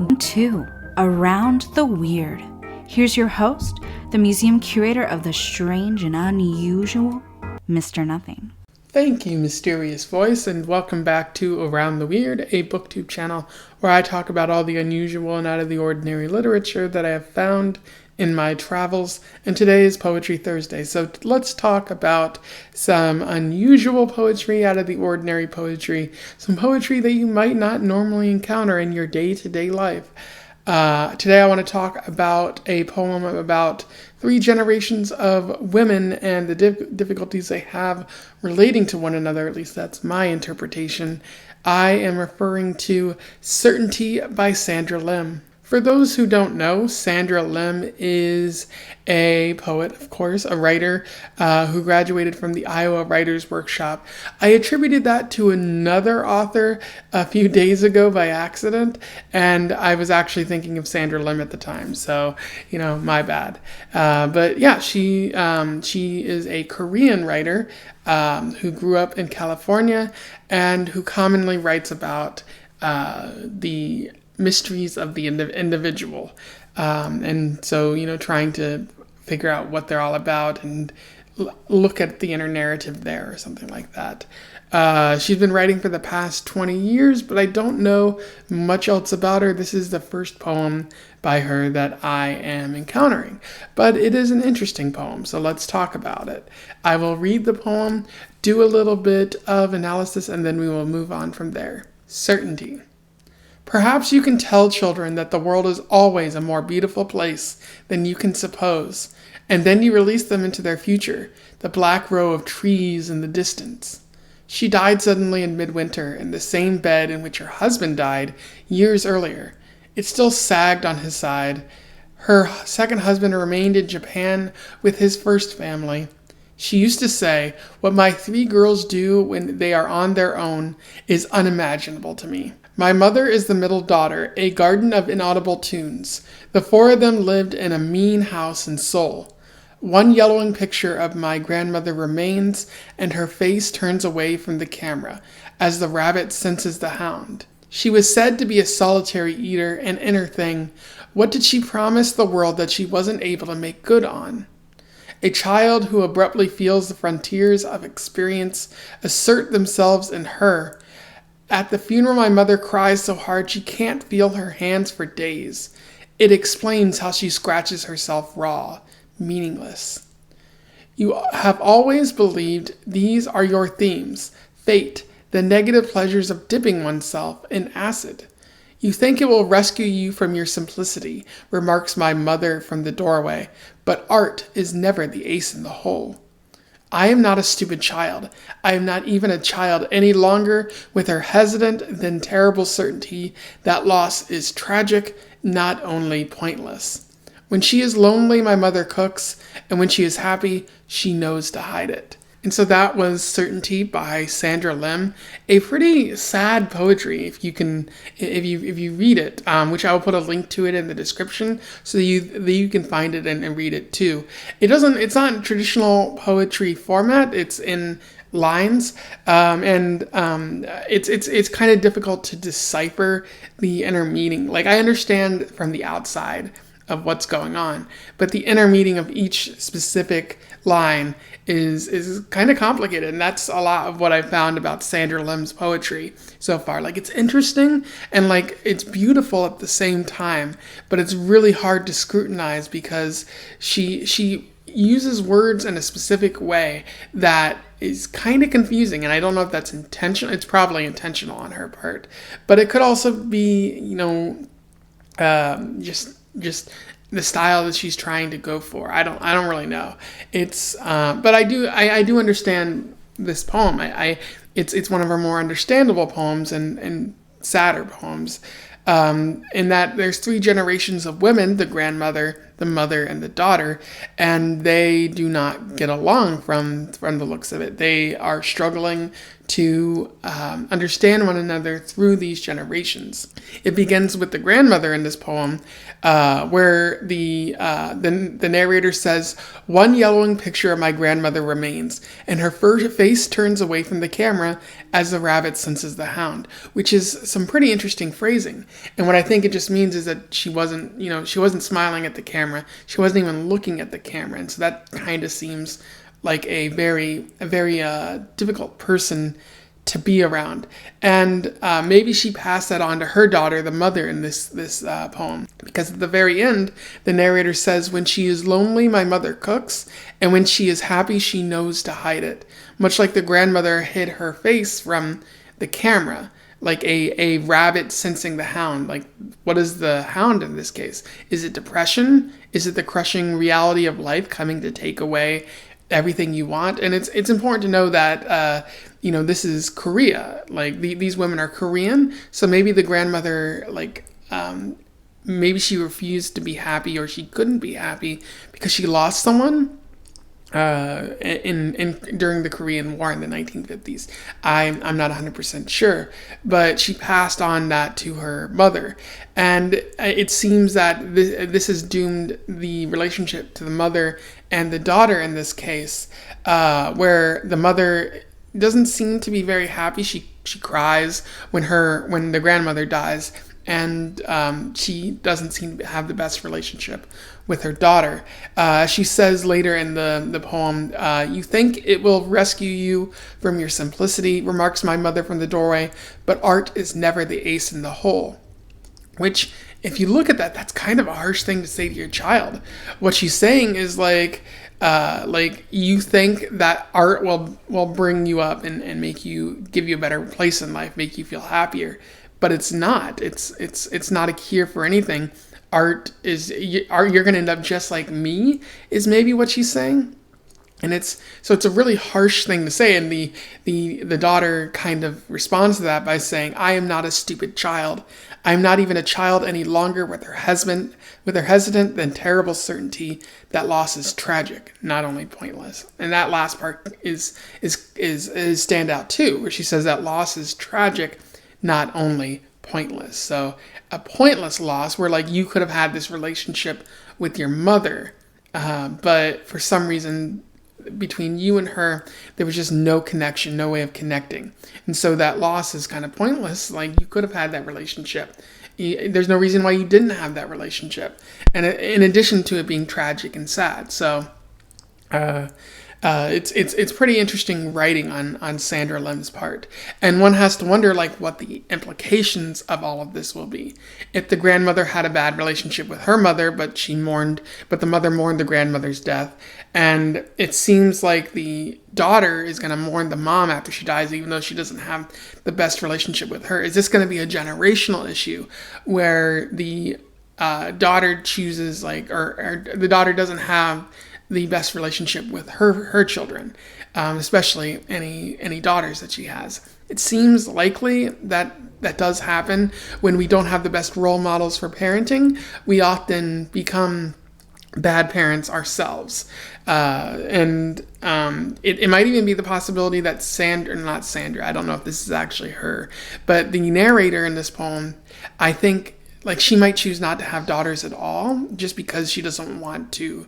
to Around the Weird. Here's your host, the museum curator of the strange and unusual, Mr. Nothing. Thank you, mysterious voice, and welcome back to Around the Weird, a booktube channel where I talk about all the unusual and out of the ordinary literature that I have found in my travels. And today is Poetry Thursday, so let's talk about some unusual poetry, out of the ordinary poetry, some poetry that you might not normally encounter in your day-to-day life. Today I want to talk about a poem about 3 generations of women and the difficulties they have relating to one another. At least that's my interpretation. I am referring to Certainty by Sandra Lim. For those who don't know, Sandra Lim is a poet, of course, a writer who graduated from the Iowa Writers Workshop. I attributed that to another author a few days ago by accident, and I was actually thinking of Sandra Lim at the time, so, my bad. But yeah, she is a Korean writer who grew up in California and who commonly writes about the mysteries of the individual. And so, trying to figure out what they're all about and look at the inner narrative there or something like that. She's been writing for the past 20 years, but I don't know much else about her. This is the first poem by her that I am encountering, but it is an interesting poem, so let's talk about it. I will read the poem, do a little bit of analysis, and then we will move on from there. Certainty. Perhaps you can tell children that the world is always a more beautiful place than you can suppose, and then you release them into their future, the black row of trees in the distance. She died suddenly in midwinter in the same bed in which her husband died years earlier. It still sagged on his side. Her second husband remained in Japan with his first family. She used to say, "What my 3 girls do when they are on their own is unimaginable to me." My mother is the middle daughter, a garden of inaudible tunes. The 4 of them lived in a mean house in Seoul. One yellowing picture of my grandmother remains, and her face turns away from the camera, as the rabbit senses the hound. She was said to be a solitary eater, an inner thing. What did she promise the world that she wasn't able to make good on? A child who abruptly feels the frontiers of experience assert themselves in her. At the funeral, my mother cries so hard she can't feel her hands for days. It explains how she scratches herself raw, meaningless. You have always believed these are your themes, fate, the negative pleasures of dipping oneself in acid. You think it will rescue you from your simplicity, remarks my mother from the doorway, but art is never the ace in the hole. I am not a stupid child. I am not even a child any longer, with her hesitant then terrible certainty that loss is tragic, not only pointless. When she is lonely, my mother cooks, and when she is happy, she knows to hide it. And so that was Certainty by Sandra Lim, a pretty sad poetry if you read it, which I will put a link to it in the description so that you can find it and read it too. It's not in traditional poetry format. It's in lines, and it's kind of difficult to decipher the inner meaning. Like, I understand from the outside of what's going on, but the inner meaning of each specific line is kind of complicated, and that's a lot of what I've found about Sandra Lim's poetry so far. Like, it's interesting and it's beautiful at the same time, but it's really hard to scrutinize because she uses words in a specific way that is kind of confusing, and I don't know if that's intentional. It's probably intentional on her part, but it could also be, just the style that she's trying to go for. I don't really know. It's but I do understand this poem. It's one of her more understandable poems and sadder poems. In that there's 3 generations of women: the grandmother, the mother and the daughter, and they do not get along from the looks of it. They are struggling to understand one another through these generations. It begins with the grandmother in this poem, where the narrator says, "One yellowing picture of my grandmother remains, and her face turns away from the camera as the rabbit senses the hound," which is some pretty interesting phrasing. And what I think it just means is that she wasn't smiling at the camera. She wasn't even looking at the camera, and so that kind of seems like a very difficult person to be around. And maybe she passed that on to her daughter, the mother, in this poem. Because at the very end, the narrator says, "When she is lonely, my mother cooks, and when she is happy, she knows to hide it." Much like the grandmother hid her face from the camera, like a rabbit sensing the hound. Like, what is the hound in this case? Is it depression? Is it the crushing reality of life coming to take away everything you want? And it's important to know that this is Korea. Like, these women are Korean, so maybe the grandmother, maybe she refused to be happy, or she couldn't be happy because she lost someone during the Korean War in the 1950s. I'm not 100% sure, but she passed on that to her mother, and it seems that this has doomed the relationship to the mother and the daughter in this case, where the mother doesn't seem to be very happy. She cries when the grandmother dies, and she doesn't seem to have the best relationship with her daughter. She says later in the poem, "You think it will rescue you from your simplicity," remarks my mother from the doorway, "but art is never the ace in the hole." Which, if you look at that, that's kind of a harsh thing to say to your child. What she's saying is like you think that art will bring you up and give you a better place in life, make you feel happier. But it's not. It's not a cure for anything. You're going to end up just like me, is maybe what she's saying. And it's a really harsh thing to say, and the daughter kind of responds to that by saying, "I am not a stupid child. I am not even a child any longer," with her hesitant then terrible certainty that loss is tragic, not only pointless. And that last part is standout too, where she says that loss is tragic, not only pointless. So a pointless loss where, like, you could have had this relationship with your mother, but for some reason between you and her, there was just no connection, no way of connecting. And so that loss is kind of pointless. Like, you could have had that relationship. There's no reason why you didn't have that relationship. And in addition to it being tragic and sad. So it's pretty interesting writing on Sandra Lim's part. And one has to wonder, like, what the implications of all of this will be. If the grandmother had a bad relationship with her mother, but the mother mourned the grandmother's death, and it seems like the daughter is going to mourn the mom after she dies, even though she doesn't have the best relationship with her. Is this going to be a generational issue where the daughter chooses, or the daughter doesn't have the best relationship with her children, especially any daughters that she has? It seems likely that does happen. When we don't have the best role models for parenting, we often become bad parents ourselves. And it might even be the possibility that not Sandra, I don't know if this is actually her, but the narrator in this poem, I think, like, she might choose not to have daughters at all, just because she doesn't want to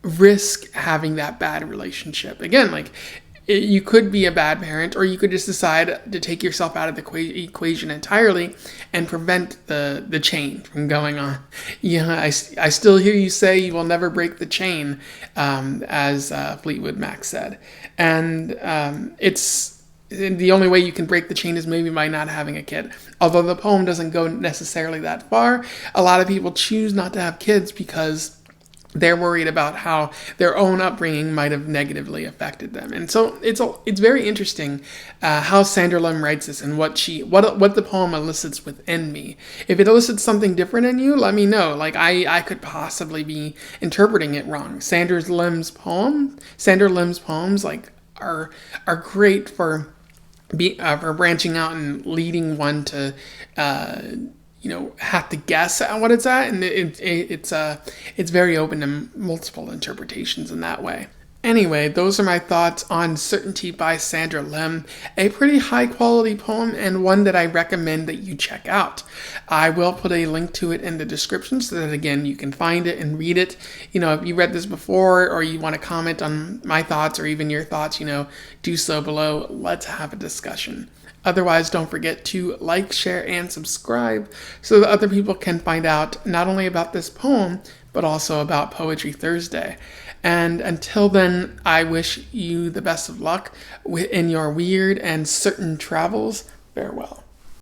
risk having that bad relationship. Again, like, you could be a bad parent, or you could just decide to take yourself out of the equation entirely and prevent the chain from going on. Yeah, I still hear you say you will never break the chain, as Fleetwood Mac said. And it's the only way you can break the chain is maybe by not having a kid. Although the poem doesn't go necessarily that far, a lot of people choose not to have kids because they're worried about how their own upbringing might have negatively affected them. And so it's very interesting how Sandra Lim writes this, and what the poem elicits within me. If it elicits something different in you, let me know. Like, I could possibly be interpreting it wrong. Sandra Lim's poems, like, are great for branching out and leading one to have to guess at what it's at, and it's very open to multiple interpretations in that way. Anyway, those are my thoughts on Certainty by Sandra Lim, a pretty high quality poem and one that I recommend that you check out. I will put a link to it in the description so that, again, you can find it and read it. If you read this before or you want to comment on my thoughts or even your thoughts, do so below. Let's have a discussion. Otherwise, don't forget to like, share, and subscribe so that other people can find out not only about this poem, but also about Poetry Thursday. And until then, I wish you the best of luck in your weird and certain travels. Farewell.